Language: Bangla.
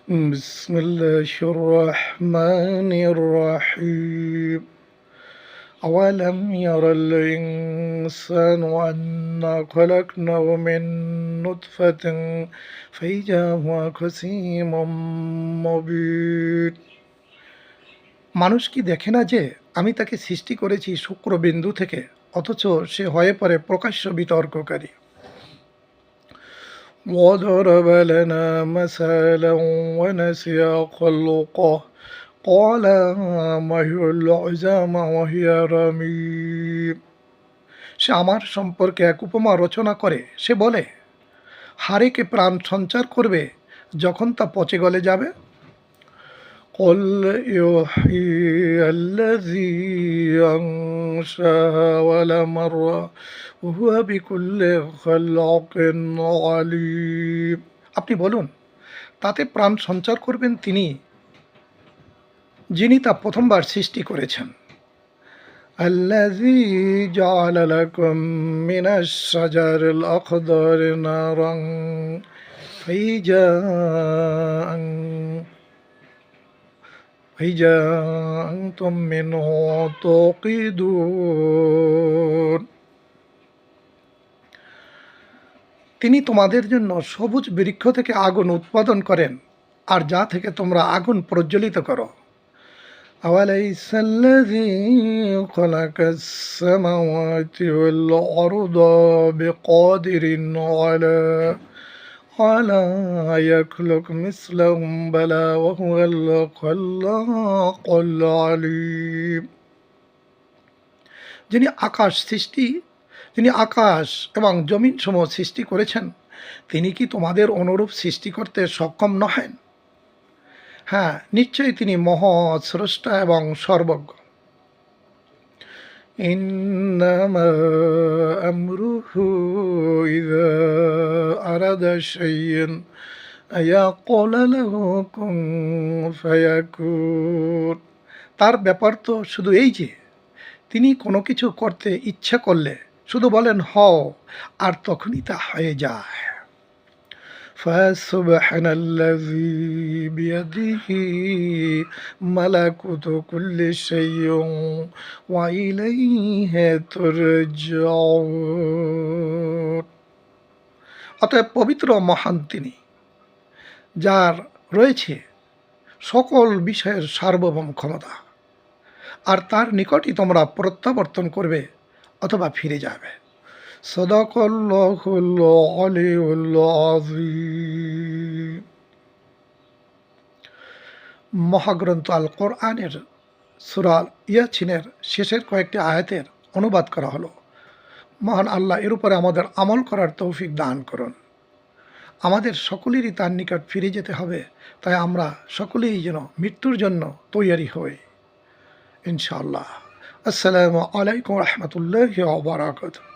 بسم الله الرحمن الرحيم أولم ير الإنسان أنا خلقناه من نطفة فإذا هو خصيم مبين মানুষ কি দেখে না যে আমি তাকে সৃষ্টি করেছি শুক্রবিন্দু থেকে, অথচ সে হয়ে পড়ে প্রকাশ্য বিতর্ককারী। وضرب لنا مثلا ونسي خلقه قال ما هي العظام وهي رميم। সে আমার সম্পর্কে এক উপমা রচনা করে। সে বলে, হাড়েকে প্রাণ সঞ্চার করবে যখন তা পচে গলে যাবে। قل يحيي الذي أنشأها أول مرة وهو بكل خلق عليم। আপনি বলুন, তাতে প্রাণ সঞ্চার করবেন তিনি, যিনি তা প্রথমবার সৃষ্টি করেছেন। الذي جعل لكم من الشجر الأخضر نارا فإذا أنتم منه توقدون। তিনি তোমাদের জন্য সবুজ বৃক্ষ থেকে আগুন উৎপাদন করেন, আর যা থেকে তোমরা আগুন প্রজ্বলিত করো। أوليس الذي خلق السماوات والأرض بقادر على يخلق مثلهم بلى وهو الخلاق العليم। যিনি আকাশ এবং জমিন সমূহ সৃষ্টি করেছেন, তিনি কি তোমাদের অনুরূপ সৃষ্টি করতে সক্ষম নহেন? হ্যাঁ, নিশ্চয়ই তিনি মহৎ স্রষ্টা এবং সর্বজ্ঞ। ইন্নামা আমরুহু ইযা আরাদা শাইআন আয়াকুলা লাহু কুন ফায়াকুন। তার ব্যাপার তো শুধু এই যে তিনি কোনো কিছু করতে ইচ্ছা করলে শুধু বলেন হও, আর তখনই তা হয়ে যায়। فسبحان الذي بيده ملكوت كل شيء وإليه ترجعون। অতএব পবিত্র মহান তিনি, যার রয়েছে সকল বিষয়ের সার্বভৌম ক্ষমতা, আর তার নিকটই তোমরা প্রত্যাবর্তন করবে অথবা ফিরে যাবে। সাদাকাল্লাহুল আলিয়্যুল আযীম। মহাগ্রন্থ আল কোরআনের সূরা ইয়াসিনের শেষের কয়েকটি আয়াতের অনুবাদ করা হলো। মহান আল্লাহ এর উপরে আমাদের আমল করার তৌফিক দান করুন। আমাদের সকলেরই তার নিকট ফিরে যেতে হবে, তাই আমরা সকলেই যেন মৃত্যুর জন্য তৈয়ারি হই ইনশাআল্লাহ। আসসালামু আলাইকুম ওয়া রাহমাতুল্লাহি ওয়া বারাকাতুহু।